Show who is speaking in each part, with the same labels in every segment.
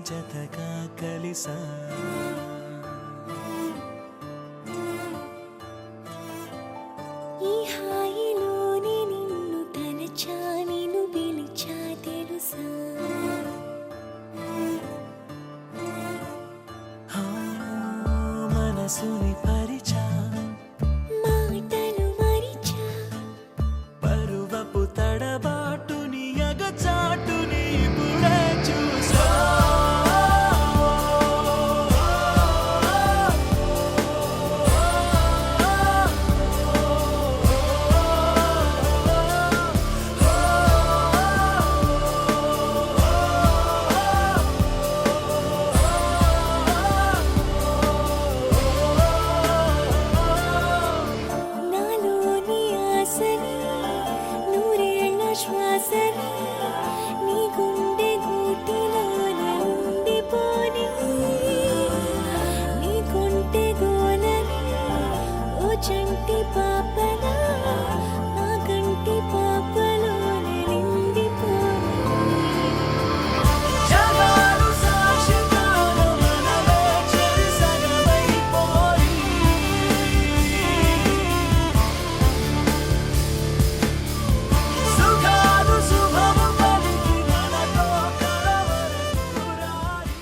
Speaker 1: జతగా కలిసా
Speaker 2: ఈ హాయిలోని నిన్ను తలచా నిన్ను పిలిచా తెలుసా
Speaker 1: మనసుని పరిచా
Speaker 2: మాటలు మరిచా
Speaker 1: పరువపు తడబాటుని అగచాటుని ఇప్పుడే చూసా
Speaker 2: నాలోని ఆశని నూరేళ్ల శ్వాసని నీ గుండె గూటిలోన ఉండిపోని నీ కొంటె గోలని ఓ చంటి పాపలా మా కంటి పాపలోన నిండిపోని
Speaker 1: జగాలు సాక్షిగాన మనమే చెరిసగమైపోయి సుఖాలు శుభము పలికి మనతో కలవరింపురాయి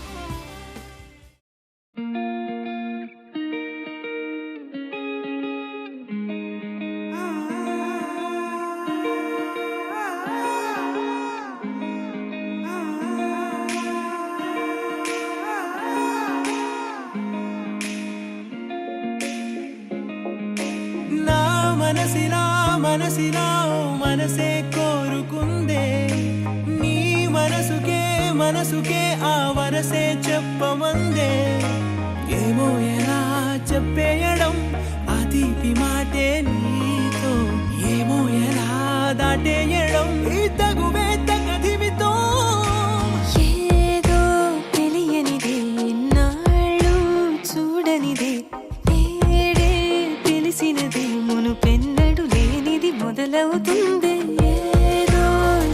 Speaker 1: నా మనసిలా ఓ మనసే కోరుకుందే నీ మనసుకే ఆ వరసే చెప్పమందే ఏమో ఎలా చెప్పేయడం ఆ తీపి మాటే నీతో ఏమో ఎలా దాటేయడం ఈ తగువే తగదిమితో
Speaker 2: ఏదో తెలియనిదే నాళ్ళు చూడనిదే నేడే తెలిసినదే మునుపెన్నడు లేనిది మొదలవుతుంది ఏదో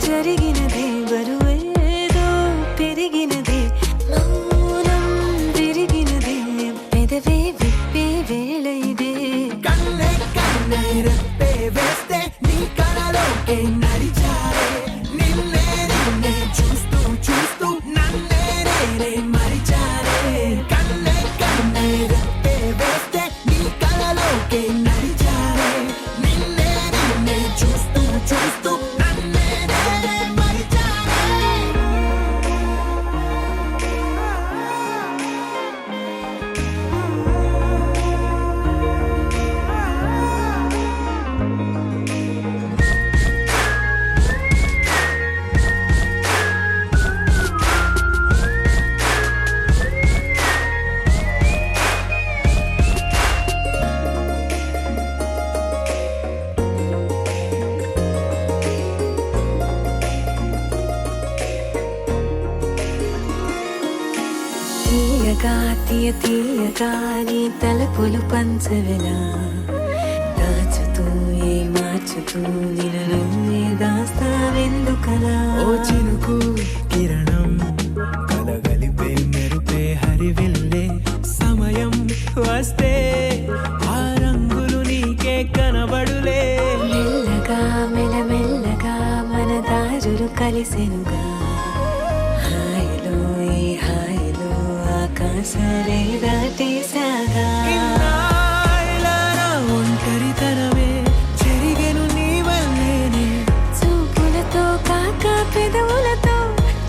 Speaker 2: జరిగినదే బరువేదో పెరిగినదే మౌనం విరిగినదే పెదవే విప్పే వేళ ఇదే
Speaker 1: కన్నే రెప్పే వేస్తే నీ కలలోకే నడిచారే నిన్నే చూస్తూ నన్నే మరిచారే కన్నే రెప్పే వేస్తే నీ కలలోకే నడిచారే నిన్నే చూస్తూ నన్నే మరిచారే
Speaker 2: తీయగా నీ తలపులు పంచవెలా దాచుతూ మార్చుతూ నిన్ను నువ్వే దాస్తావెందుకలా
Speaker 1: ఓ చినుకు కిరణం కలగలిపే మెరుపే హరివిల్లే సమయం వస్తే ఆ రంగులు నీకే కనబడులే
Speaker 2: మెల్లగా మెల్లమెల్లగా మన దారులు కలిసెనుగా హాయిలో ఈ హాయిలో ఆకాశాలే దాటేసాగా
Speaker 1: ఇన్నాళ్ళ నా ఒంటరితనమే చెరిగెను నీ వల్లేనే
Speaker 2: చూపులతో కాక పెదవులతో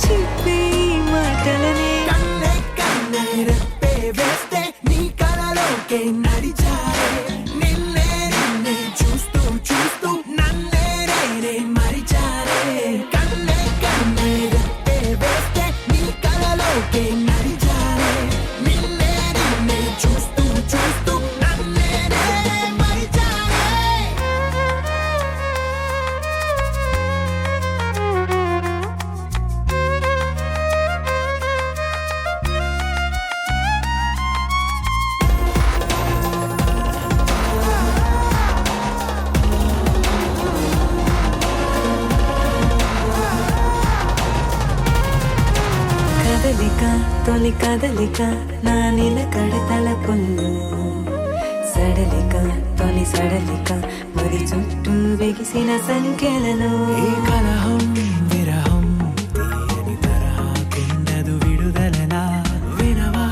Speaker 2: చెప్పే ఈ మాటలనే
Speaker 1: కన్నే రెప్పే వేస్తే నీ కలలోకే నడిచారే నిన్నే చూస్తూ నన్నే మరిచారే కన్నే రెప్పే వేస్తే నీ కలలోకే నడిచారే నిన్నే చూస్తూ నన్నే మరిచారే
Speaker 2: తొలి కదలిక నా నిలకడ తలపుల్లో సడలిక తొలి సడలిక మరి చుట్టూ బిగిసిన సంఖ్యలలో
Speaker 1: ఈ కలహం విరహం తీయని తరహాకుండదు విడుదలలా వినవా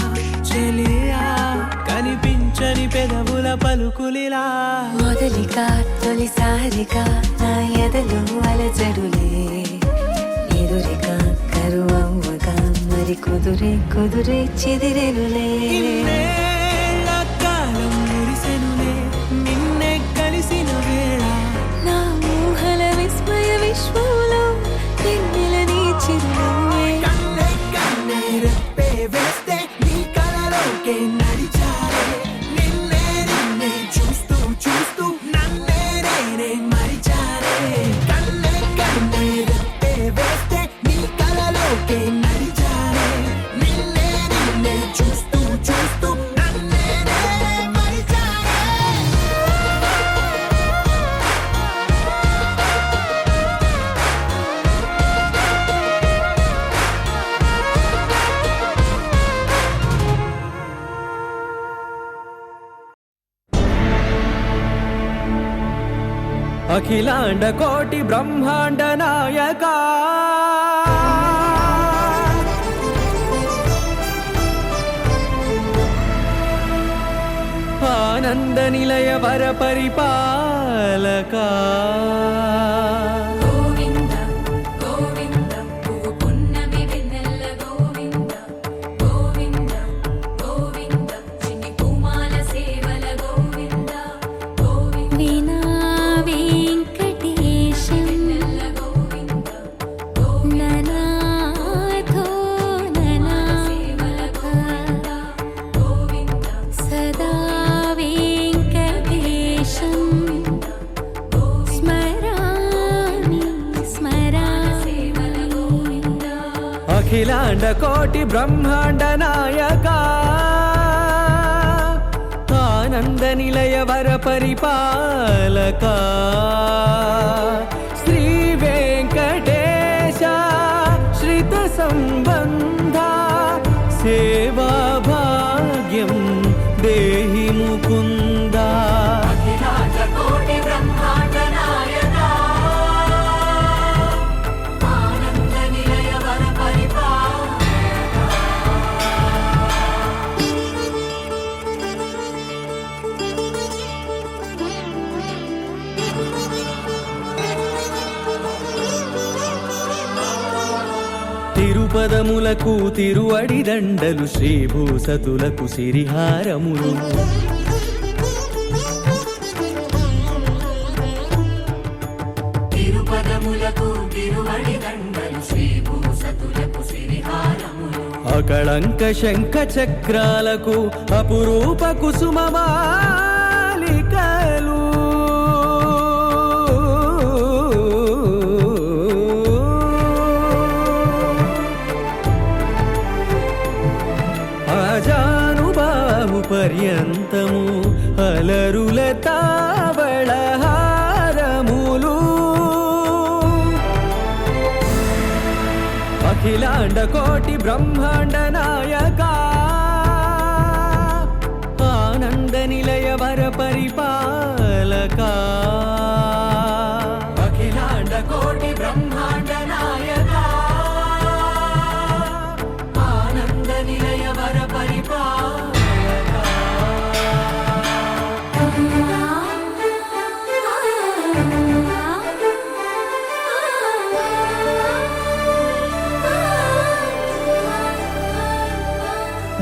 Speaker 1: చెలియా కనిపించని పెదవుల పలుకులిలా
Speaker 2: మొదలిక తొలిసారిక నా ఎదలో అలజడులే ఎదురిక కరువవ్వగా మరి కుదురే కుదురే చెదిరెనులే
Speaker 1: ఇన్నేళ్ల కాలం మురిసెనులే నిన్నే కలిసిన వేళ
Speaker 2: నా ఊహల విస్మయ విశ్వంలో వెన్నెల నీ చిరునవ్వే
Speaker 1: కన్నే కన్నే రెప్పే వేస్తే నీ కలలోకే నడిచారే నిన్నే నిన్నే చూస్తూ చూస్తూ నన్నే నేనే మరిచారే కన్నే కన్నే రెప్పే వేస్తే నీ కలలోకే నడిచారే నిన్నే నిన్నే చూస్తూ చూస్తూ నన్నే నేనే మరిచారే
Speaker 3: అఖిలాండ కోటి బ్రహ్మాండ నాయక ఆనంద నిలయ వర పరిపాలక
Speaker 2: గోవింద గోవింద పువ్వు పున్నమి వెన్నెల గోవింద గోవింద గోవింద చిన్ని కుమాల సేవల గోవింద గోవింద వీణా వెంకటేశం వెన్నెల గోవింద ననాథో ననా సేవల గోవింద గోవింద సదా వెంకటేశం స్మరామి స్మరామి
Speaker 3: అఖిలాండ కోటి బ్రహ్మాండ నాయక ఆనంద నిలయ వర పరిపాలక శ్రీ వెంకటేశ శ్రిత సంబంధ సేవా భాగ్యం దేహి ముకుంద తిరుపదములకు తిరువడి దండలు శ్రీభూసతులకు సిరిహారములు
Speaker 2: తిరుపదములకు తిరువడి దండలు శ్రీభూసతులకు సిరిహారములు
Speaker 3: అకళంక శంఖ చక్రాలకు అపురూప కుసుమమాలికలు ఆజానుబాహు పర్యంతము అలరుల తావళహారములు అఖిలాండ కోటి బ్రహ్మాండ నాయక ఆనంద నిలయ వర పరిపాలక అఖిలాండ కోటి బ్రహ్మాండ నాయక ఆనంద నిలయ వర పరిపాలక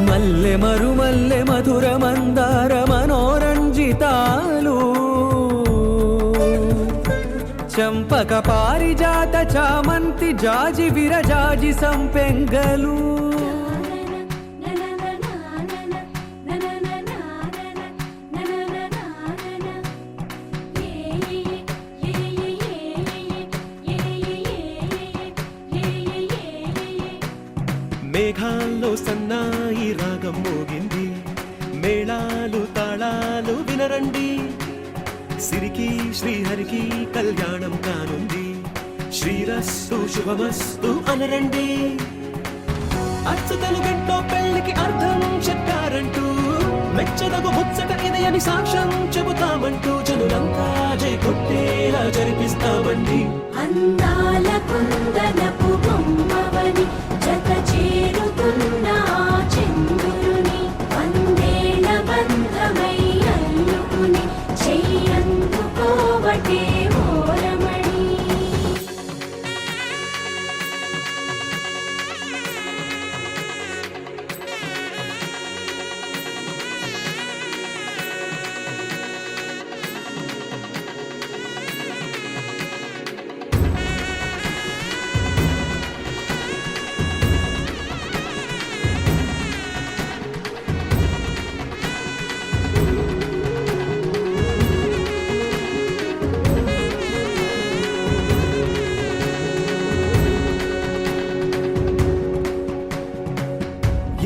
Speaker 3: మల్లె మరుమల్లె మధుర మందార మనోరంజితాలు చంపక పారిజాత చామంతి జాజి విరజాజి సంపెంగలు
Speaker 4: మేఘాల్లో సన్నాయి రాగం మోగింది మేళాలు తాళాలు వినరండి సిరికి శ్రీహరికి కళ్యాణం కానుంది శ్రీరస్తు శుభమస్తు అనరండి అచ్చ తెలుగింటో పెళ్లికి అర్థం చెప్పారంటూ మెచ్చదగు ముచ్చట ఇది అని సాక్ష్యం చెబుతామంటూ జనులంతా జై కొట్టేలా జరిపిస్తామండి.
Speaker 2: అందాల కుందనపు బొమ్మవని జత చేరుతున్న ఆ చంద్రుని వందేళ్ల బంధమై అల్లుకుని చెయ్యందుకోవటే ఓరమణి.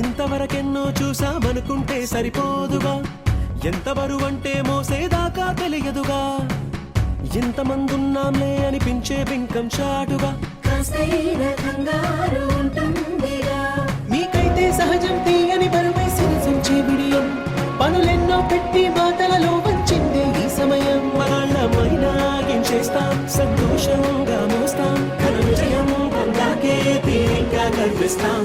Speaker 4: ఇంతవరకెన్నో చూసామనుకుంటే సరిపోదుగా, ఎంత బరువంటే మోసేదాకా తెలియదుగా, ఇంతమందున్నాంలే అనిపించే బింకం చాటుగా
Speaker 2: కాస్తైన కంగారు ఉంటుందిగా.
Speaker 3: మీకైతే సహజం తీయని బరువై సిరిసంచే బిడియం, పనులెన్నో పెట్టి మాటలలో వంచిందే ఈ సమయం.
Speaker 4: మనాళ్ళమైనా చేస్తాం, సంతోషంగా మోస్తాం, ఘన విజయం పొందాకే తీరిగ్గా కనిపిస్తాం.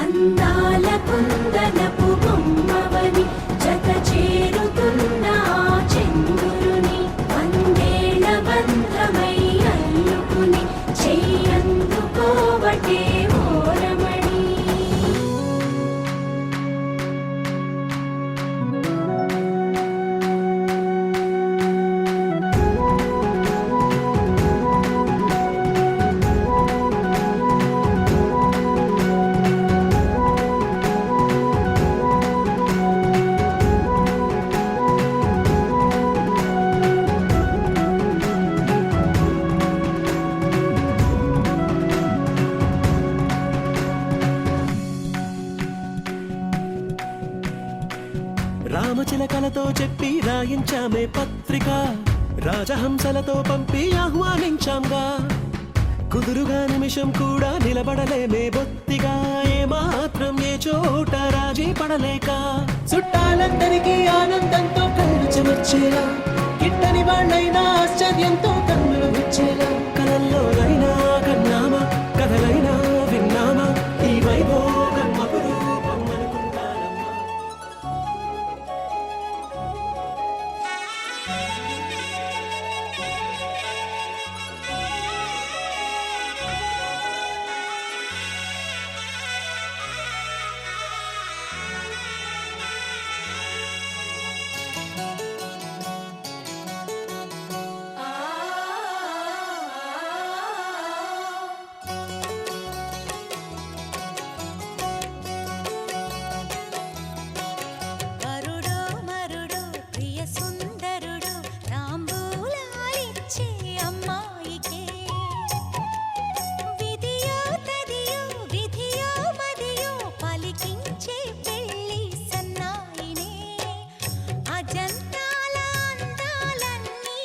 Speaker 2: అందాల కుందనపు బొమ్మవని జత చేరుతున్న ఆ చంద్రుని వందేళ్ల బంధమై అల్లుకుని చెయ్యందుకోవటే ఓరమణి.
Speaker 4: రామచిలకలతో చెప్పి రాయించామే పత్రిక, రాజహంసలతో పంపి ఆహ్వానించాంగా, కుదురుగా నిమిషం కూడా నిలబడలేమే బొత్తిగా, ఏ మాత్రం ఏ చోట రాజీ పడలేక,
Speaker 3: చుట్టాలందరికీ ఆనందంతో కళ్ళు చెమర్చేలా, గిట్టని వాళ్ళైనా ఆశ్చర్యంతో కన్నులు విచ్చేలా,
Speaker 4: కలల్లోనైనా కన్నామా, కథలైనా విన్నామా, ఈ వైభోగం అపురూపం అనుకుంటానమ్మా.
Speaker 2: వరుడో మరుడో ప్రియ సుందరుడు తాంబూలాలిచ్చే అమ్మాయికే విధియో తదియో విధియో మదియో పలికించే పెళ్లి సన్నాయినే. అజంతాల అందాలన్నీ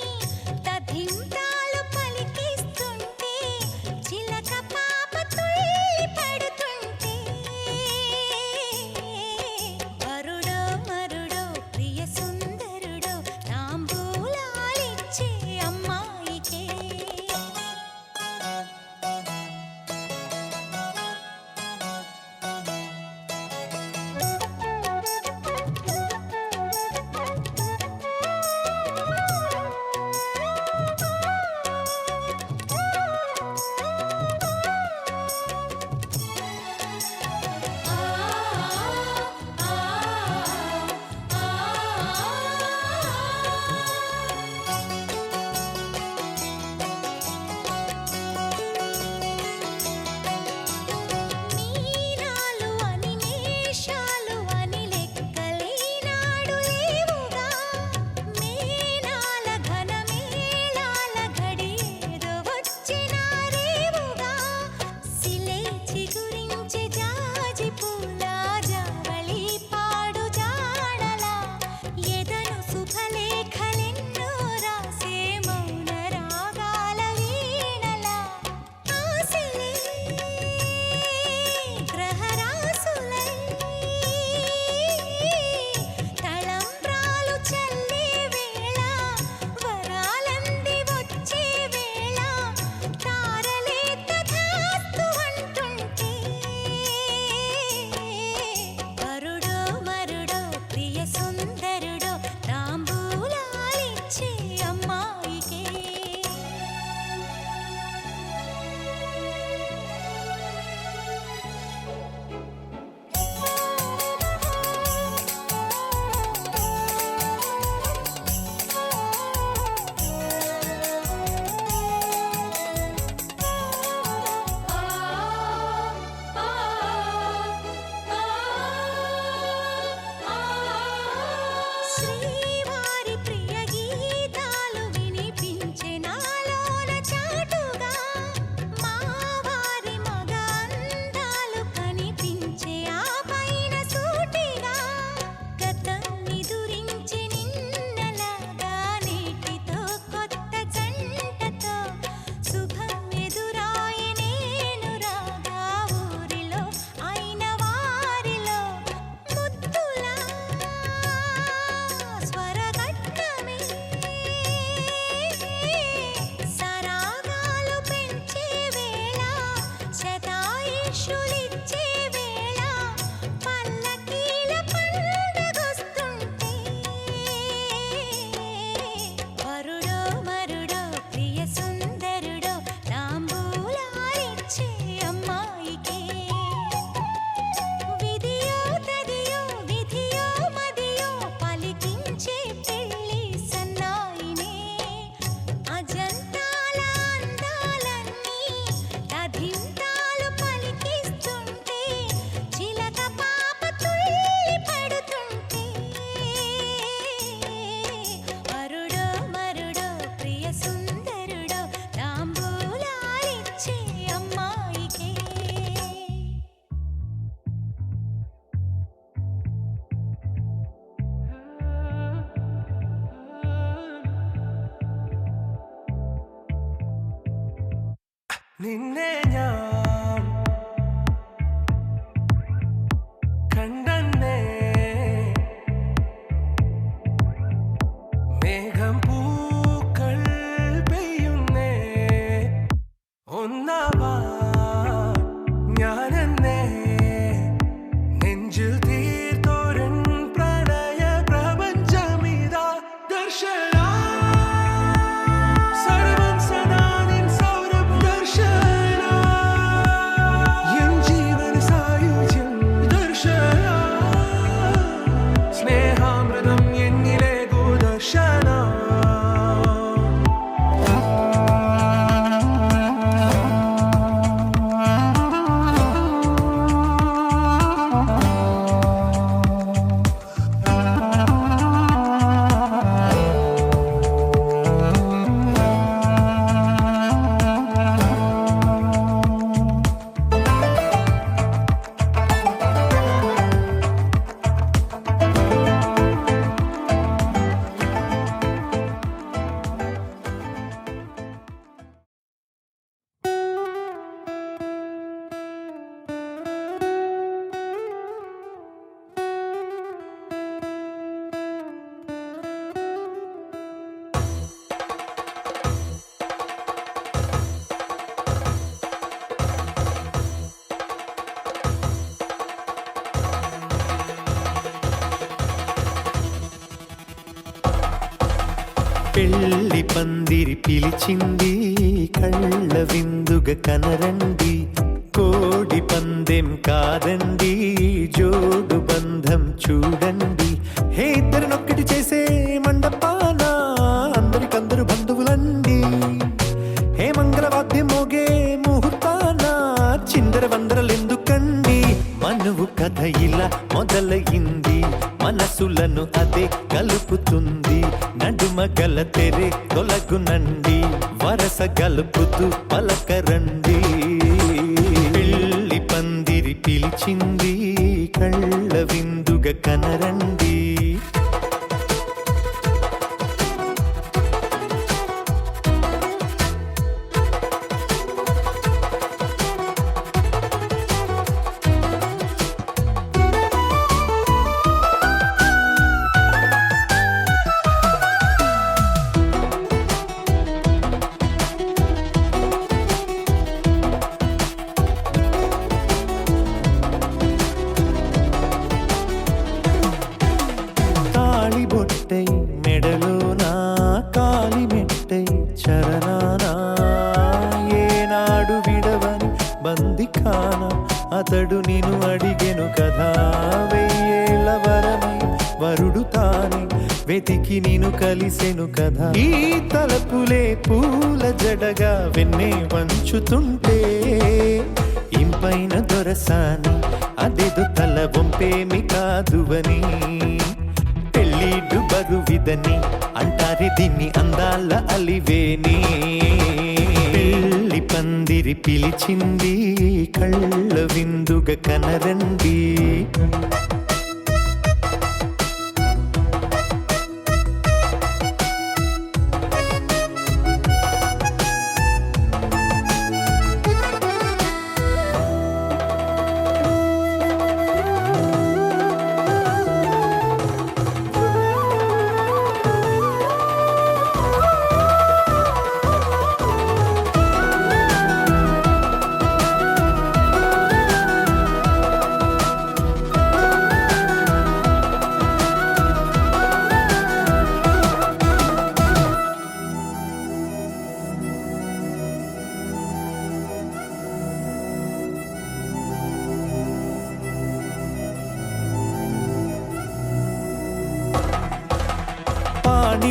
Speaker 2: తథింతాలు పలికిస్తుంటే చిలక పాప తుళ్ళి పడుతుంటే వరుడో మరుడో ప్రియ సుందరుడో తాంబూలాలిచ్చే అమ్మాయికే. వరాలిచ్చే అమ్మాయికే శ్రీవారి ప్రియ గీతాలు వినిపించే నాలోన చాటుగా మావారి మగ అందాలు కనిపించే ఆ పైన సూటిగా గతాన్ని దురించి నిన్నలాగా నేటితో కొత్త జంటతో శుభం ఎదురాయి నేను రాగా ఊరిలో అయిన వారిలో ముద్దులా స్వరగట్టమే సరాగాలు పెంచే వేళ శతాయుషులిచ్చే వేళ పల్లకీల పండగొస్తుంటే వరుడో మరుడో ప్రియ సుందరుడో తాంబూలాలిచ్చే అమ్మాయికే విధియో తదియో విధియో మదియో పలికించే పెళ్లి సన్నాయినే అజంతాల అందాలన్నీ తధింతాలు పలికిస్తుంటే చిలక పాప తుళ్ళి పడుతుంటే వరుడో మరుడో ప్రియ సుందరుడో తాంబూలాలిచ్చే అమ్మాయికే
Speaker 4: നിന്നെ ഞാൻ കണ്ടെന്നേ മേഘം പൂക്കൾ പെയ്യുന്നേ ഒന്നാവാൻ ഞാനെന്നേ നെഞ്ചിൽ തീർത്തോരൻ പ്രണയ പ്രപഞ്ചമിതാ ദർശന സർവം സദാ നിൻ സൗരഭ ദർശന എൻ ജീവന സായുജ്യം ദർശന സ്നേഹാമൃതം എന്നിലെ ദർശന
Speaker 3: పెళ్లి పందిరి పిలిచింది కళ్ళ విందుగా కనరండి కోడి పందెం కాదండి జోడు బంధం చూడండి హే ఇద్దరినొక్కటి చేసే మండపాన అందరికందరు బంధువులండి హే మంగళవాద్యం మోగే ముహూర్తాన చిందర వందరలెందుకండి మనువు కథ ఇలా మొదలయింది మనసులను అదే కలుపుతుంది నడుమ గల తెరే తొలగునండి వరస గలుపుతూ పలకరండి పెళ్లి పందిరి పిలిచింది కళ్ళ విందుగా కనరండి అతడు నిన్ను అడిగెను కదా వెయ్యేళ్ళ వరమై వరుడు తానే వెతికి నిన్ను కలిసెను కదా ఈ తలపులే పూల జడగా వెన్నే వంచుతుంటే ఇంపైన దొరసాని అదేదో తల వంపేమి కాదువని పెళ్ళిడు బరువిదని అంటారే దీన్ని అందాల అలివేని పెళ్ళి పందిరి పిలిచింది కళ్ళ విందుగా కనరండి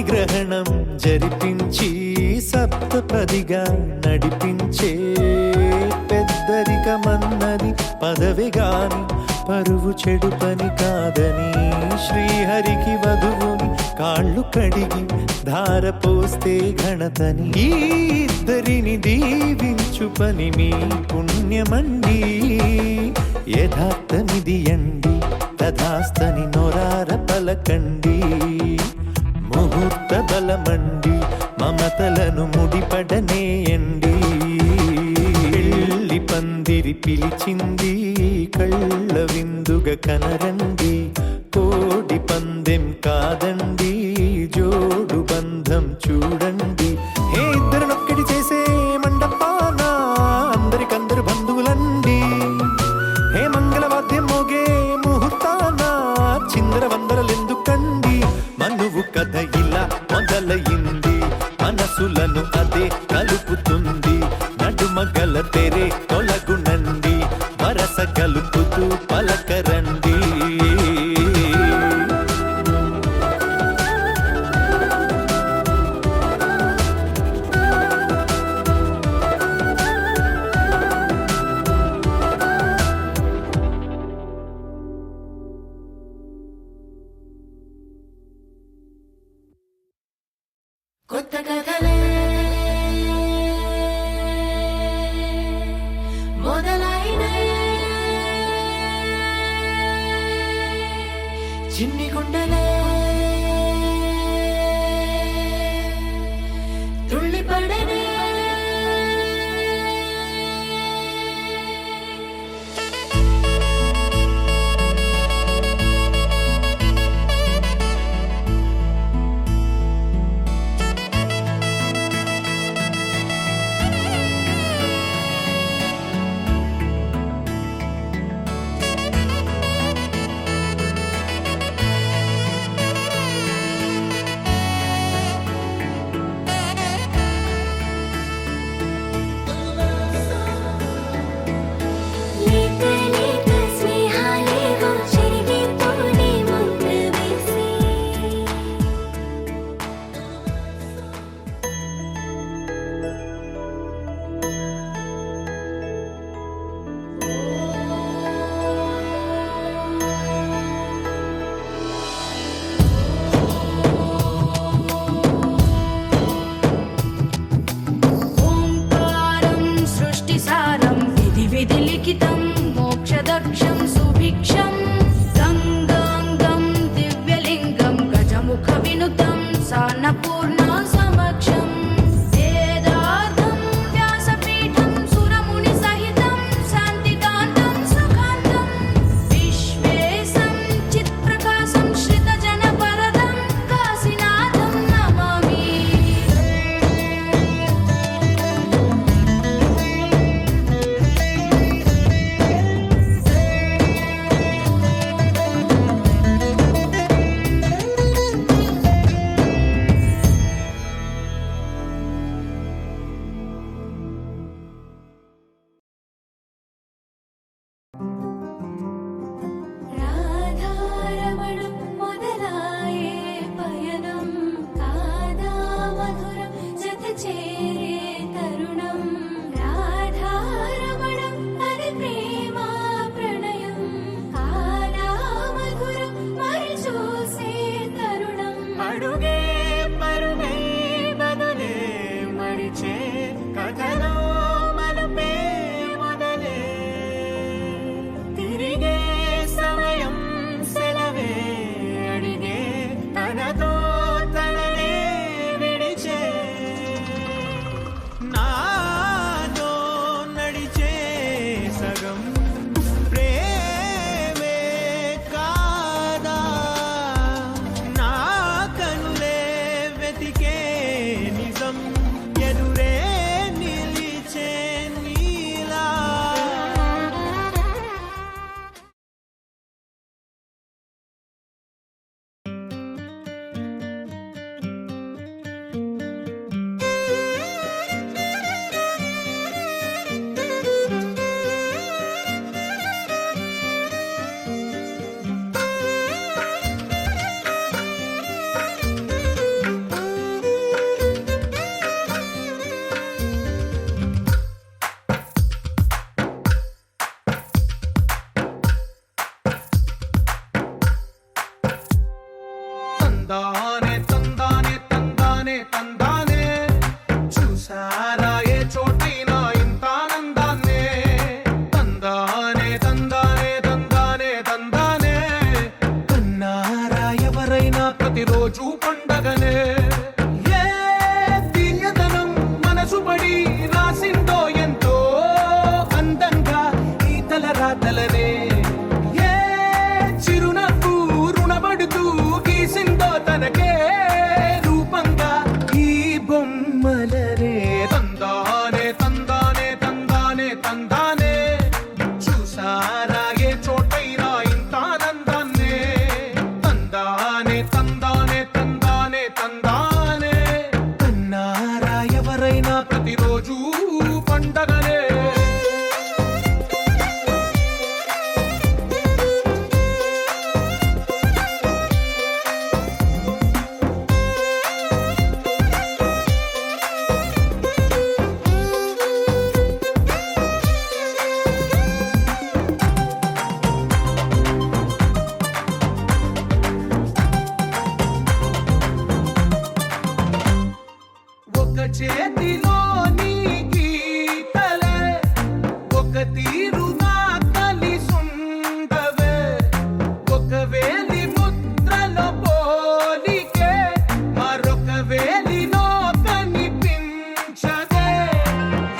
Speaker 3: గ్రహణం జరిపించి సప్తపదిగా నడిపించే పెద్దరికమన్నది పదవి గాని పరువు చెడు పని కాదని శ్రీహరికి వధువుని కాళ్ళు కడిగి ధార పోస్తే ఘనతని ఈ ఇద్దరిని దీవించు పని మీ పుణ్యమండి యథార్థమిది అండి తథాస్తని నొరార పలకండి ముహూర్త బలమండి మమతలను ముడిపడనేయండి పెళ్ళి పందిరి పిలిచింది కళ్ళ విందుగా కనరండి కోడి పందెం కాదండి జోడు బంధం చూడండి ఏ ఇద్దరినొక్కడి చేసే మండపాన అందరికందరు బంధువులండి హే మంగళవాద్యం మోగే ముహూర్తాన చిందర వందరలెందుకండి మనువు కథ ఇలా మొదలయింది మనసులను అదే కలుపుతుంది నడుమగల తెరే తొలగునండి వరస కలుపుతూ పలకరండి
Speaker 1: కొత్త కథలే మొదలైనయే చిన్ని గుండెలే తుళ్ళిపడనే
Speaker 2: मोक्षदक्षं सुभिक्षं गङ्गाङ्गं दिव्यलिङ्गं गजमुखविनुतं सान्नपूर्णा समक्षं वेदार्थं व्यासपीठं सुरमुनिसहितं शान्तिकान्तं सुखान्तं विश्वेशं चित्प्रकाशं श्रितजनवरदं काशीनाथं नमामि
Speaker 4: తందానే తందానే తందానే తందానే చూసారా ఏ చోటైనా ఇంత ఆనందాన్నే తందానే తందానే తందానే తందానే కన్నారా ఎవరైనా ప్రతిరోజు పండగనే ఏ తీయదనం మనసు పడి రాసిందో ఎంతో అందంగా ఈ తలరాతలనే ఏ చిరునవ్వు రుణపడుతూ గీసిందో తనకే రూపంగా ఈ బొమ్మలనే తందానే తందానే తందానే తందానే చూసారా ఏ చోటైనా ఇంత ఆనందాన్నే తందానే తందానే తందానే తందానే కన్నారా ఎవరైనా ప్రతిరోజు పండగనే ఒక చేతిలో నీ గీతలే ఒక తీరుగా కలిసుండవే ఒక వేలి ముద్రలో పోలికే మరొక వేలిలో కనిపించదే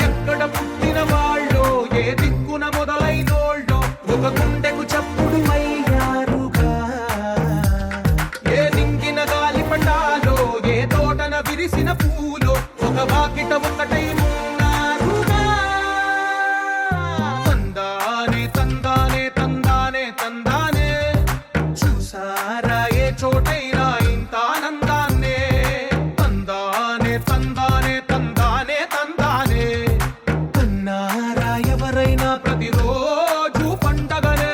Speaker 4: ఎక్కడ పుట్టిన వాళ్ళో ఏ దిక్కున మొదలైనోళ్ళో ఒక గుండెకు చప్పుడు అయ్యారుగా ఏ దింగిన గాలి పటాలో ఏ తోటన విరిసిన పూలో ఒక వాకిట ఒకటై ఉన్నారుగా తందానే తందానే తందానే తందానే చూసారా ఏ చోటైనా ఇంత ఆనందాన్నే తందానే తందానే తందానే తందానే కన్నారా ఎవరైనా ప్రతిరోజు పండగనే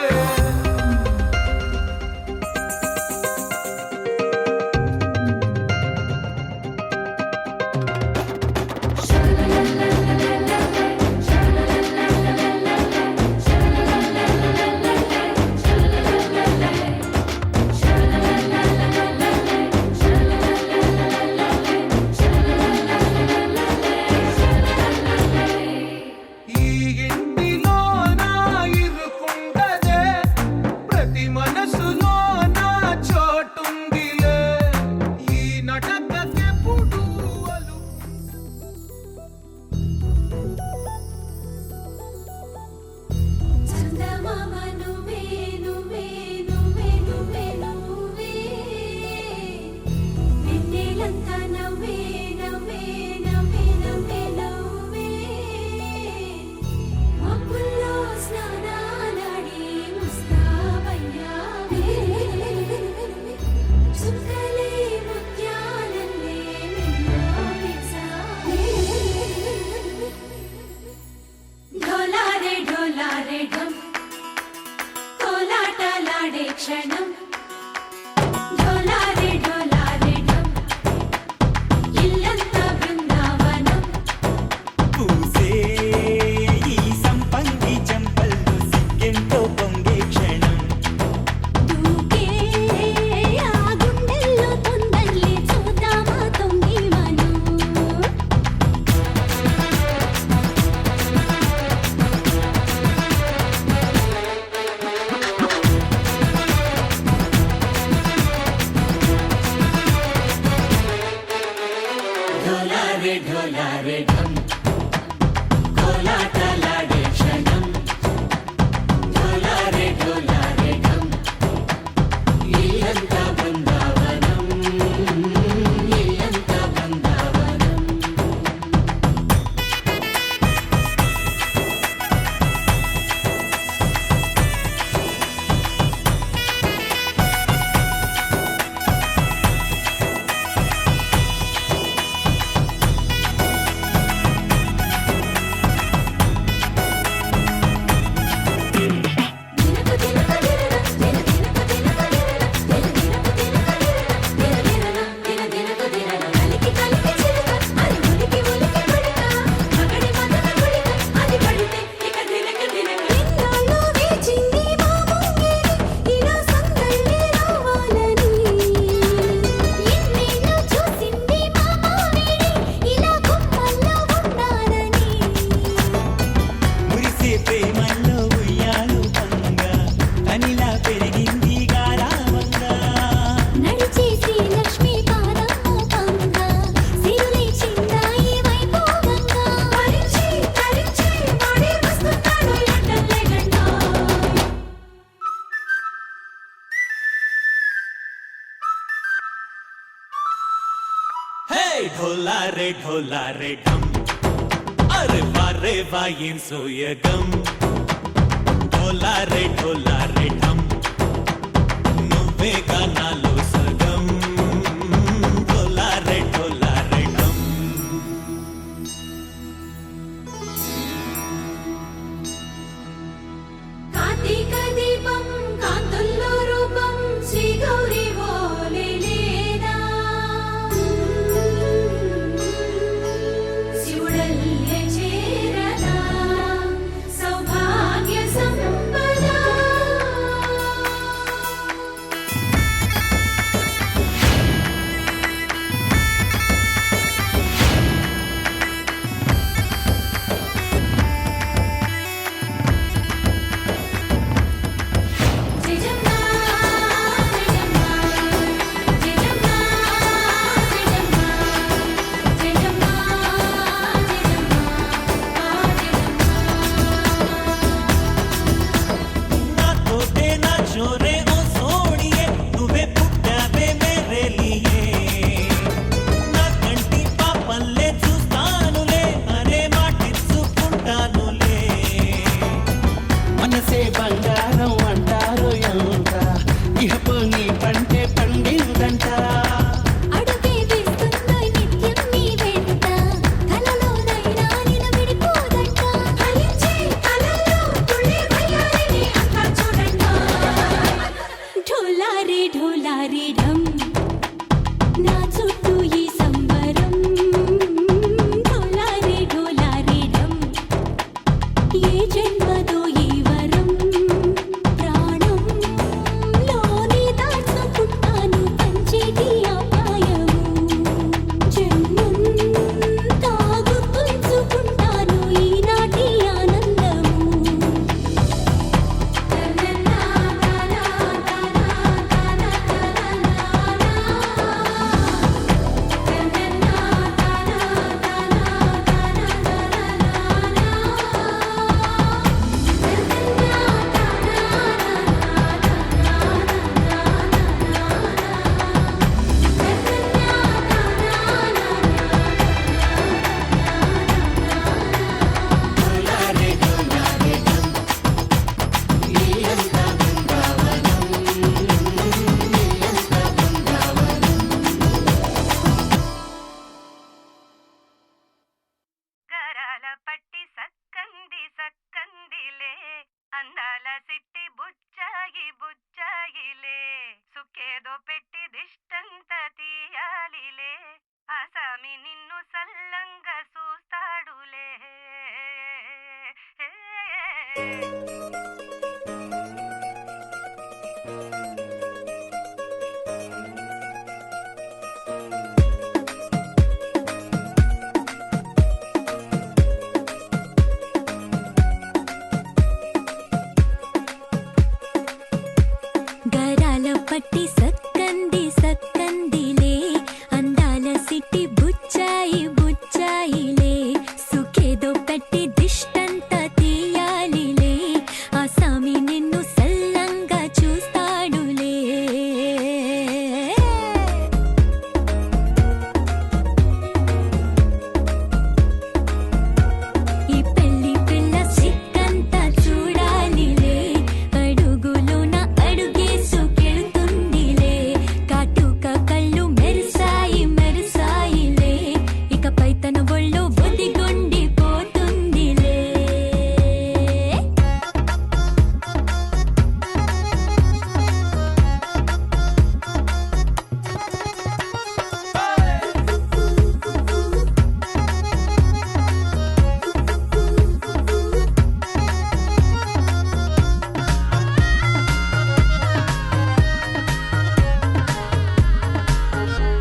Speaker 4: ఈ ఇంటిలో నా ఇరుకుండదే ప్రతి మనసులో నా చోటుందిలే ఈ నటకెప్పుడు అలు
Speaker 1: చందమామ నువ్వే నువ్వే నువ్వే నువ్వే నువ్వే వెన్నెలంతా నవ్వే నవ్వే నవ్వే నవ్వే నవ్వే మబ్బుల్లో స్నానాలాడి ముస్తాబయ్యావే చుక్కలే ముత్యాలల్లే మెల్లో వేసావే ఢోలారే ఢమ్ కోలాటలాడే క్షణం ఢోలారే ఢమ్ ఇల్లంతా బృందావనం
Speaker 5: పూసే ఈ సంపంగి చెంపల్లో సిగ్గెంతో పొంగే క్షణం
Speaker 1: దూకే ఆ గుండెల్లో తొందరలే చూద్దామా తొంగి మనం
Speaker 5: ढोलारे ढम కోలాటలాడే క్షణం ढोलारे ढम ఇల్లంతా బృందావనం ఇల్లంతా బృందావనం
Speaker 4: హే ఢోలా రే ఢమ్ అరే వారే వాయిన్ సోయగం ఢోలా రే ఢమ్ నువ్వే గానాలో సగం ఢోలా రే ఢమ్
Speaker 1: కార్తీక దీపం కాంతుల్లో రూపం శ్రీ గౌరీ ఓలే లేదా శివుడల్లే చేరదా సౌభాగ్య సంపద జయజమ్మా జయజమ్మా జయజమ్మా జయజమ్మా జయజమ్మా
Speaker 4: నాతోటే నా చోరే ఓ సోడియే నువ్వే పుట్టావే మేరే లియే నా కంటి పాపల్లే చూస్తానులే అనే మాటిచ్చుకుంటానులే
Speaker 3: మనసే బంగారం అంటారు ఎంత ఇహపు నీ పంటే పండిందంట
Speaker 1: అడుగే వేస్తుందో నిత్యం నీ వెంట కలలోనైనా నిన్ను విడిపోదంట ఫలించే కలల్లో తుళ్ళే వయ్యారిని అంతా చూడంట ఢోలా రే ఢమ్ నా చుట్టూ ఈ సంబరం ఢోలా రే ఢమ్ ఏ జన్మదో ఈ వరం ప్రాణంలోని దాచుకుంటాను పంచేటి అపాయము జన్మంతా గుర్తుంచుకుంటాను ఈనాటి ఆనందము
Speaker 2: గరాల పట్టి సక్కంది సక్కందిలే అందాల సిట్టి బుచ్చాయిలే సుక్కేదో పెట్టి దిష్టంత తీయాలిలే ఆసామి నిన్ను సల్లంగా చూస్తాడులే
Speaker 1: గరాల పట్టి సక్కంది సక్కందిలే అందాల సిట్టి బుచ్చాయిలే సుఖేదో పెట్టి దిష్టంత తీయాలిలే ఆసామి నిన్ను సల్లంగా చూస్తాడులే ఈ పెళ్లి పిల్ల సిక్కంతా చూడాలిలే అడుగులోన అడుగేసుకెళ్తుందిలే కాటుక కళ్ళు మెరిసాయిలే ఇకపై తన ఒళ్ళు బొదిగొండిపోతుందిలే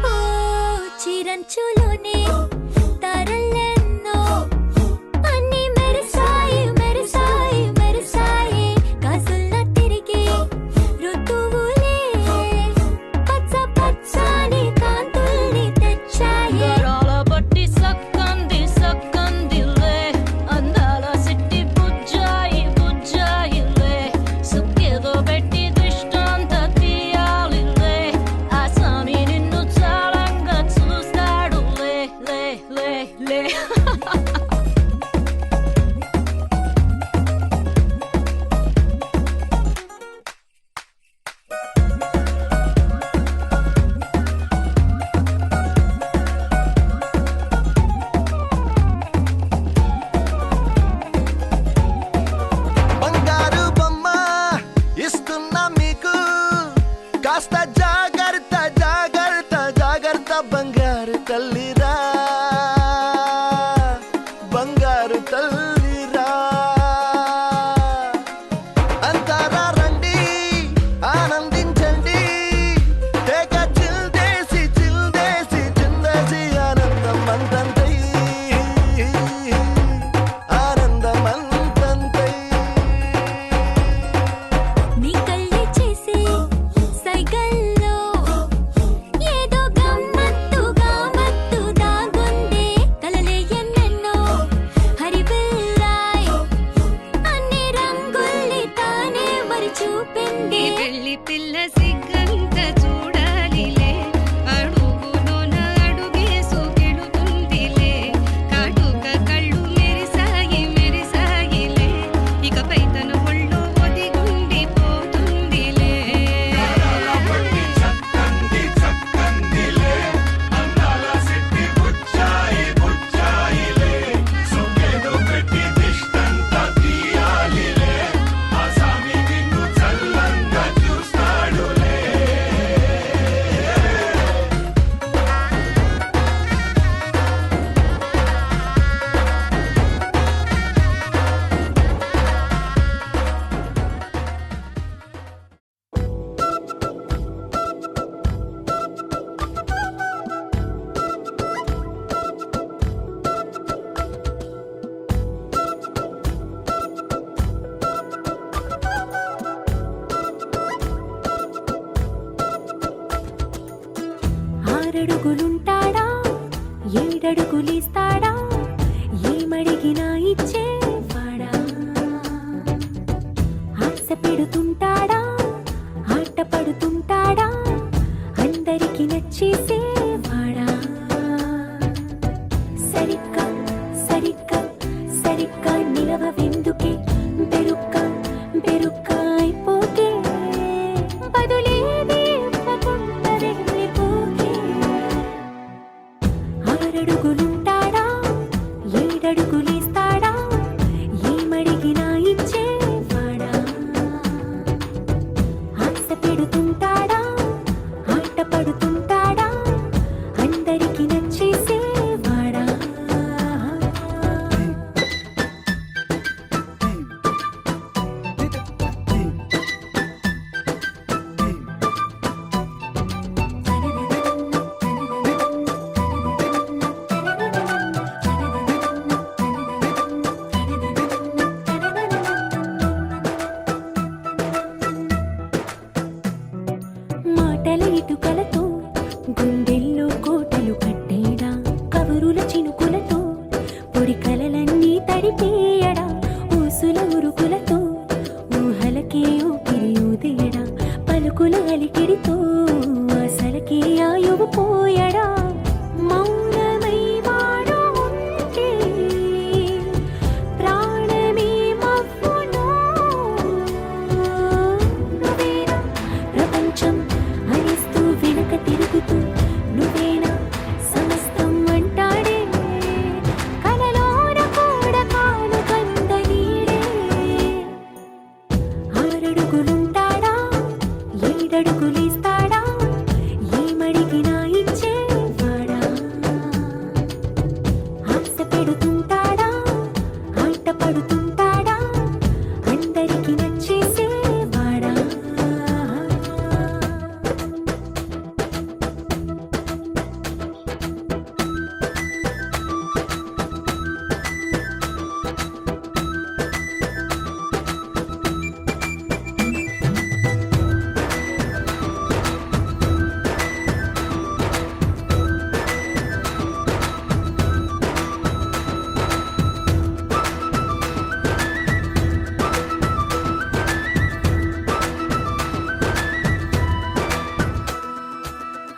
Speaker 1: ఓ చిరంచులోనే తారలెన్నో అన్ని మెరిసాయి కాసుల్ల తిరిగి ఋతువులే పచ్చ పచ్చని కాంతుల్ని తెచ్చాయి
Speaker 2: గరాల పట్టి సక్కందిలే అందాల సిట్టి బుచ్చాయిలే సుక్కేదో పెట్టి దిష్టంత తీయాలిలే ఆసామి నిన్ను చాలంగా చూస్తాడులే
Speaker 6: నా బంగారు తల్లిరా బంగారు తల్లిరా అంతారా రండి ఆనందించండి తేగ చిల్దేసి చిందేసి ఆనందం అంతంతై ఆనందం అంతంతై
Speaker 1: నీ కళ్ళే చేసే సైగల్లో ఏదో గమ్మత్తుగా మత్తు దాగుందే కలలే ఎన్నెన్నో హరివిల్లాయ్ అన్ని రంగుల్ని తానే మరి చూపింది
Speaker 2: పెళ్లి పిల్ల సిగ్గంత చూడాలిలే అడుగులోన అడుగేసు గెలుతుందిలే కాటుక కళ్ళు మెరిసాయిలే ఇకపై తన ఒళ్ళో ఒదిగుండిపోతుందిలే
Speaker 1: ఆరడుగులుంటాడా ఏడడుగులిస్తాడా ఏమడిగినా ఇచ్చేవాడా ఆశ పెడుతుంటాడా ఆట పడుతుంటాడా అందరికి నచ్చేసేవాడా సరిగ్గా సరిగ్గా సరిగ్గా నిలవవెందుకే బెరుక్క అయిపోకే బదులేది ఇవ్వకుండా వెళ్ళిపోకే ఆరడుగులుంటాడా ఏడడుగులేస్తాడా ఏమడిగినా ఇచ్చేవాడా ఆశ పెడుతుంటాడా ఆట పడుతుంటాడా అందరికి నచ్చేసేవాడా మాటల ఇటుకలతో గుండెల్లో కోటలు కట్టేడా కబురుల చినుకులతో పొడి కలలన్నీ తడిపేయడా ఊసుల ఉరుకులతో ఊహలకే ఊపిరి ఊదేయడా పలుకుల అలికిడితో అసలకే ఆయువు పోయడా మౌనమై వాడు ఉంటే ప్రాణమే మవ్వును నువ్వేనా ప్రపంచం అరిస్తూ వెనక తిరుగుతూ నువ్వేనా సమస్తం అంటాడే కలలోన కూడా కాను కంద నీడే ఆరడుగులుంటాడా ఏడడుగులేస్తాడా ఏమడిగినా ఇచ్చేవాడా ఆశ పెడుతుంటాడా ఆట పడుతుంటాడా అందరికి నచ్చేసేవాడా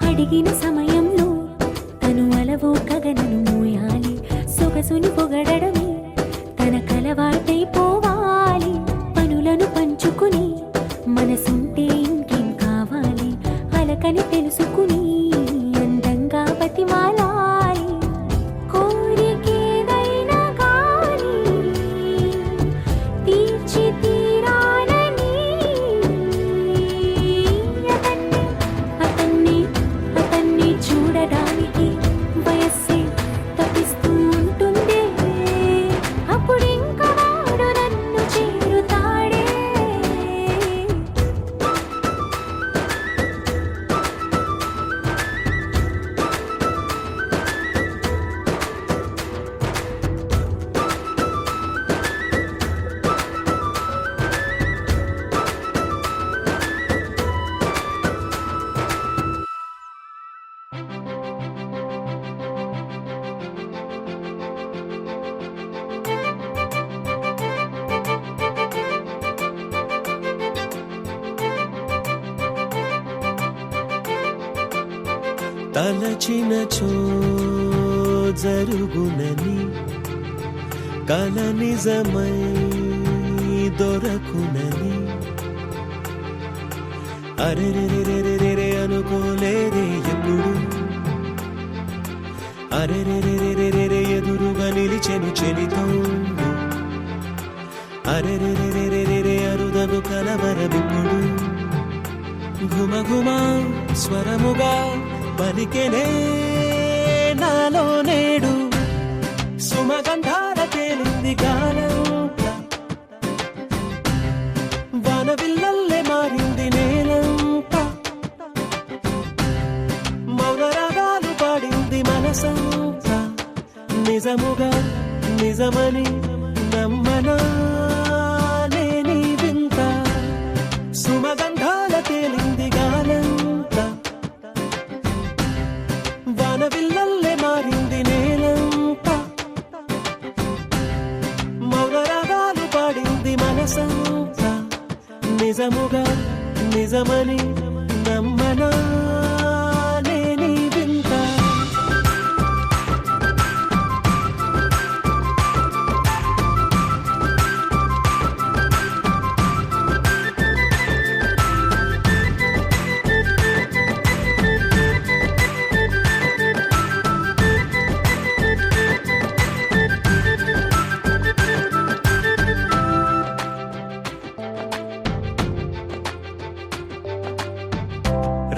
Speaker 1: అడిగిన సమయంలో తను అలవో గగనను మోయాలి సొగసుని పొగడమే తనకలవాటైపోవాలి పనులను పంచుకుని మనసుంటే ఇంకేం కావాలి అలకని తెలుసుకుని అందంగా బతిమాలాలి కోరికేదైనా గాని తీర్చి తీరాలని అతన్ని
Speaker 4: తలచినచో జరుగునని కల నిజమై దొరకునని అరెరెరెరెరెరె అనుకోలేదే ఎప్పుడు అరెరెరెరెరెరె ఎదురుగా నిలిచెను చెలితోడు అరెరెరెరెరెరె అరుదను కలవరమిప్పుడు ఘుమఘుమ స్వరముగా పలికెనే నాలో నేడు సుమగంధాల తేలింది గానంత వానవిల్లల్లే మారింది నేలంత మౌన రాగాలు పాడింది మనసంత నిజముగా నిజమని నమ్మనా నేనీ వింత సుమగంధాల తేలింది గానంత వానవిల్లల్లే మారింది నేలంత మౌన రాగాలు పాడింది మనసంత నిజముగా నిజమని నమ్మనా నేనీ వింత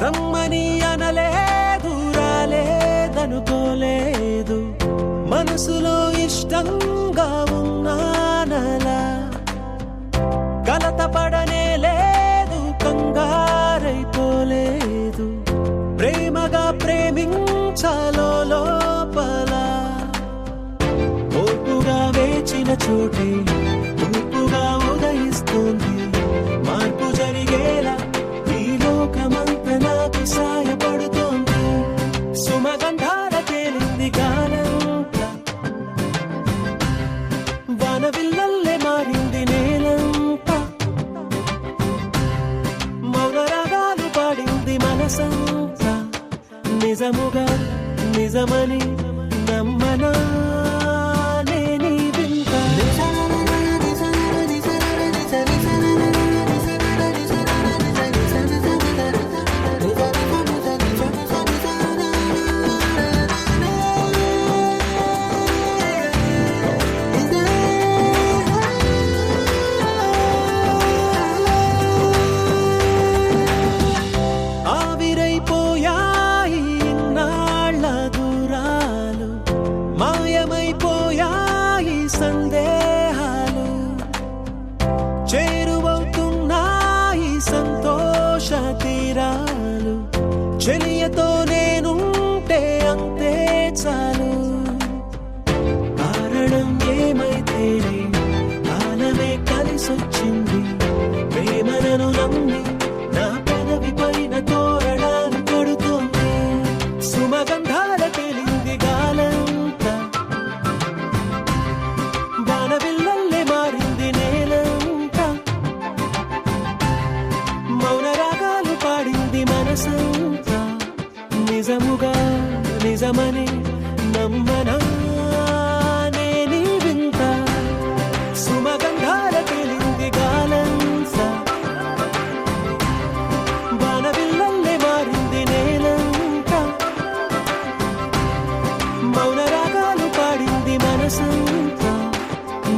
Speaker 4: రమ్మని అనలేదు రాలేదనుకోలేదు మనసులో ఇష్టంగా ఉన్నానలా కలత పడనే లేదు కంగారైపోలేదు ప్రేమగా ప్రేమించాలో లోపల ఓర్పుగా వేచిన చోటే తూర్పుగా ఉదయిస్తుంది మార్పు జరిగేలా ఈ లోకమంత నాకు సాయపడుతోంది సుమగంధాల తేలింది గానంత వానవిల్లల్లే మారింది నేలంత మౌన రాగాలు పాడింది మనసంత నిజముగా నిజమని నమ్మనా నేనీ వింత ఆవిరైపోయాయి ఇన్నాళ్ళ దూరాలు మాయమైపోయాయి సందేహాలు చేరువవుతున్నాయి సంతోష తీరాలు చెలియతో నేనుంటే అంతే చాలు కారణం ఏమైతేనే కాలమే కలిసొచ్చింది ప్రేమను నమ్మి నా పెదవి పైన తోరణాలు కొడుతోంది సుమగంధాల తేలింది గాలంత వానవిల్లల్లే మారింది నేలంత మౌన రాగాలు పాడింది మనసంత నిజముగా నిజమని నమ్మనా నేనీ వింత సుమగంధాల తేలింది గాలంత వానవిల్లల్లే మారింది నేలంత మౌన రాగాలు పాడింది మనసంత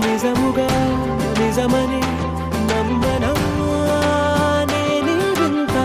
Speaker 4: నిజముగా నిజమని నమ్మనా నేనీ వింత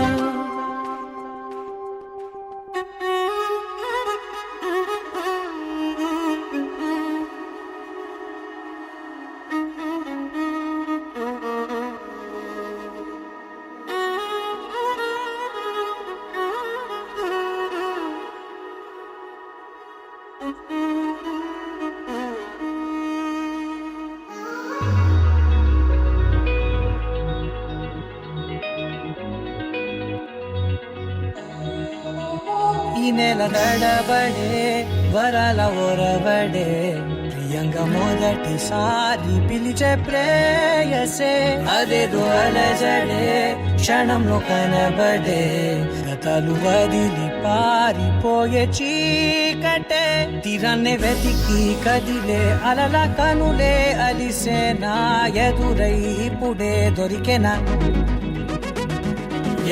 Speaker 3: ఈ నెల నడబడే
Speaker 7: వరాల ఒరబడే ప్రియంగా మొదటిసారి పిలిచే ప్రేయసే అదేదో అలజడే క్షణంలో కనబడే గతాలు వదిలి పారిపోయే చీకటే తీరాన్నే వెతికి కదిలే అలల కనులే అలిసే నా ఎదురై ఇప్పుడే దొరికెనా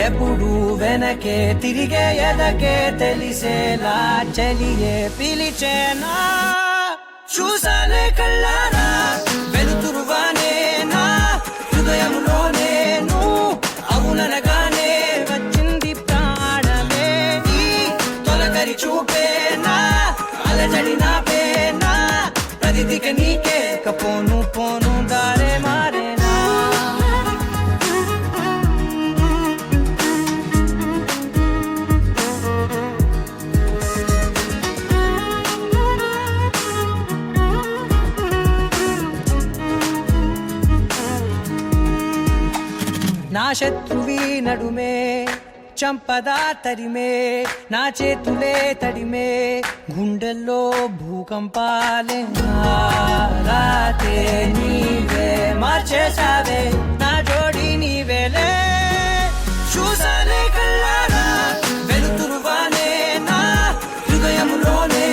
Speaker 7: ఎప్పుడు వెనకే తిరిగే ఎదకే తెలిసేలా చలియే పిలిచేనా చూసాలే కళ్ళారా వెలుతురువానే నా హృదయంలోనే అవుననగానే వచ్చింది ప్రాణమే ఈ తొలకరి చూపేనా అలజడి నాపేనా ప్రతిదిక నీకే పోను పోను దారే మారేనా నా శత్రువి నడుమే చంపదా తరిమే నా చేతులే తడిమే గుండెల్లో భూకంపాలే రాతే నీవే మార్చేసావే నా జోడి నీవేలే చూసాలే కళ్ళారా వెలుతురువానే నా హృదయంలోనే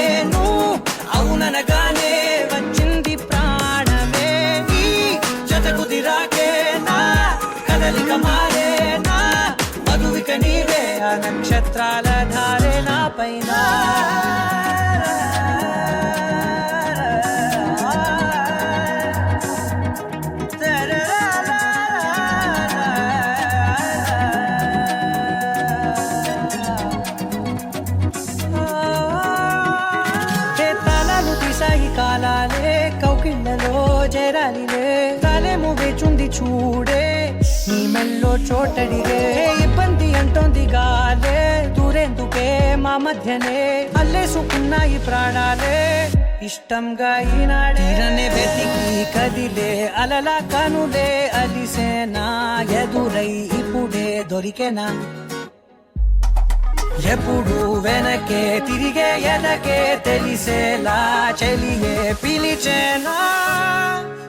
Speaker 7: అవుననగానే వచ్చింది ప్రాణమే ఈ జతకు దిరాకే నా కదలిక మారేనా మధువిక నీవే ఆ నక్షత్రాల ధారే నా పైన కాలాలే కౌకిళ్ళలో చేరాలిలే కాలేమో వేచుంది చూడే నీ మెల్లో చోటడిగే ఇబ్బంది అంటోంది గాలే దూరేందుకే మా మధ్యనే అల్లేసుకున్నాయి ప్రాణాలే ఇష్టంగా ఈనాడే వెతికి కదిలే అలల కనులే అలిసేనా ఎదురై ఇప్పుడే దొరికెనా ఎప్పుడు వెనకే తిరిగే ఎదకే తెలిసేలా చెలియే పిలిచేనా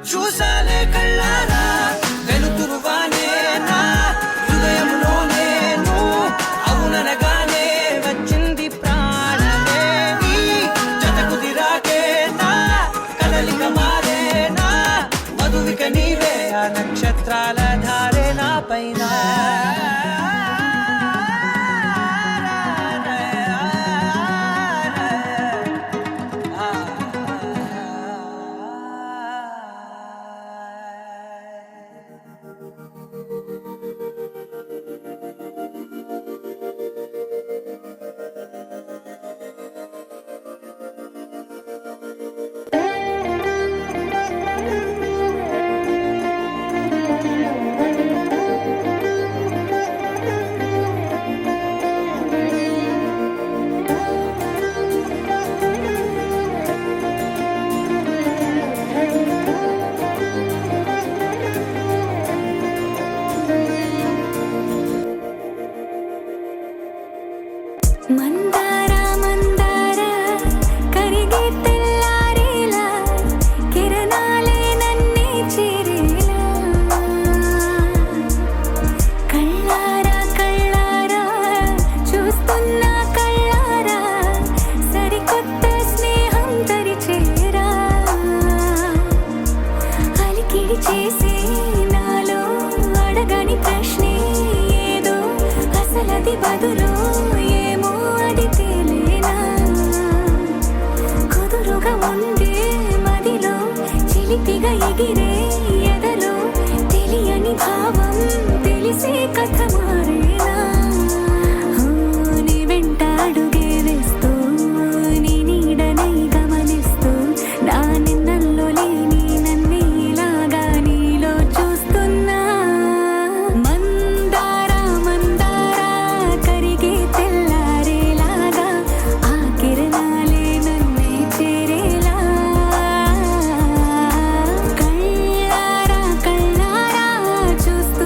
Speaker 7: చూసాలే కళ్ళారా వెలుతురువానే నా హృదయంలోనే అవుననగానే వచ్చింది ప్రాణమే ఈ జతకు దిరాకే నా కదలిక మారేనా మధువిక నీవే ఆ నక్షత్రాల ధారే నా పైన
Speaker 1: మందార మందార కరిగే తెల్లారేలా కిరణాలే నన్నే చేరేలా కళ్ళారా కళ్ళారా చూస్తున్నా కళ్ళారా సరికొత్త స్నేహం తరిచేరా అలికిడి చేసే నాలో అడగని ప్రశ్నే ఏదో అసలది బదులు చిలిపిగా ఎగిరే ఎదలో తెలియని భావం తెలిసే కథ మారేనా నీ వెంట అడుగే వేస్తూ నీ నీడనై గమనిస్తూ నా నిన్నల్లో లేని నన్నే ఇలాగా నీలో చూస్తున్నా మందార మందార కరిగే తెల్లారేలాగా ఆ కిరణాలే నన్నే చేరేలా కళ్ళారా కళ్ళారా చూస్తూ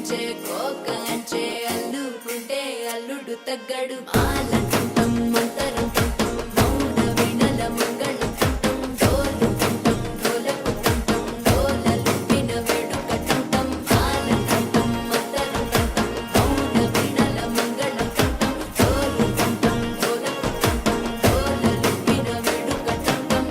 Speaker 1: కంచే కోక అంచే అల్లుకుంటే అల్లుడు తగ్గడు మాలంటుంటం మంతరం టుంటం మౌన వినల మంగళం టుంటం డోలు టుంటం డోలకు టుంటం డోలలు విన వేడుక టుంటం మాలంటుంటం మంతరం టుంటం మౌన వినల మంగళం టుంటం డోలు టుంటం డోలకు టుంటం డోలలు విన వేడుక టుంటం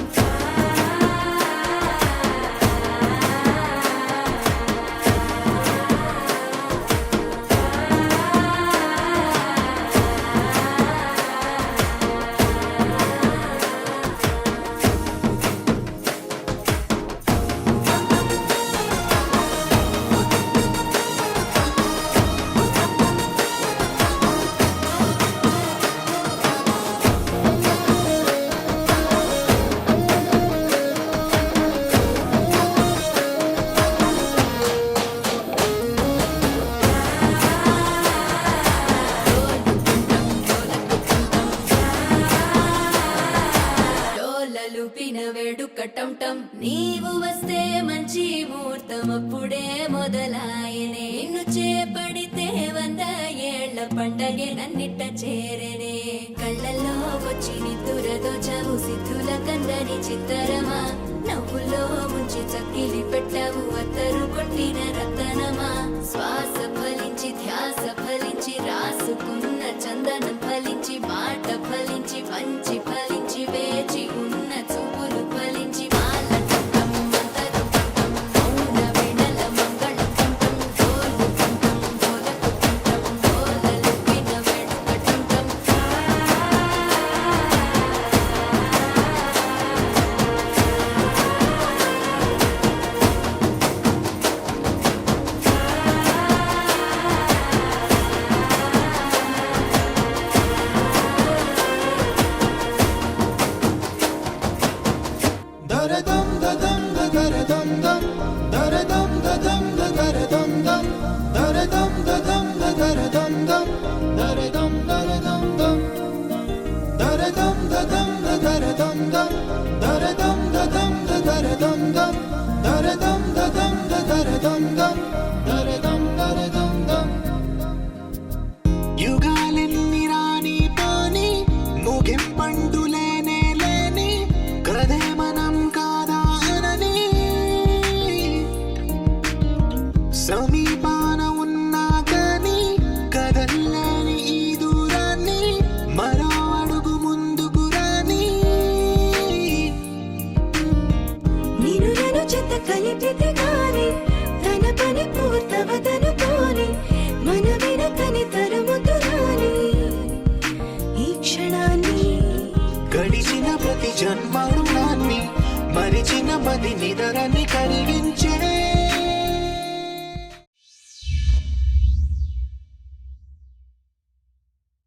Speaker 1: డోలలు పిన వేడుక టంటం నీవు వస్తే మంచి ముహూర్తం అప్పుడే మొదలాయనే నిన్ను చేపడితే 100 ఏళ్ల పండగే నన్నిట్ట చేరనే కళ్ళల్లో వచ్చి నిద్దురతో చవు సిద్ధుల కందని చిత్తరమా నవ్వులో ముంచి చక్కిలి పెట్టావు అత్తరు కొట్టిన రతనమా శ్వాస ఫలించి ధ్యాస ఫలించి రాసుకున్న చందనం ఫలించి మాట ఫలించి మంచి ఫలించి వేచి ఉన్న చూపులు ఫలించి మాల టుంటం మంతరం టుంటం మౌన వినల మంగళం టుంటం డోలు టుంటం డోలకు టుంటం డోలలు విన వేడుక టుంటం
Speaker 3: దరదం దదం దరదం దం దరదం దదం దరదం దం దరదం దదం దరదం దం దరదం దరదం దం దరదం దదం దరదం దం దరదం దదం దరదం దం దరదం దదం దరదం దం దరదం దరదం దం యుగాలెన్ని రాని పాని ముగింపండు లేనే లేని కదే మనం కాదా అనని సమీ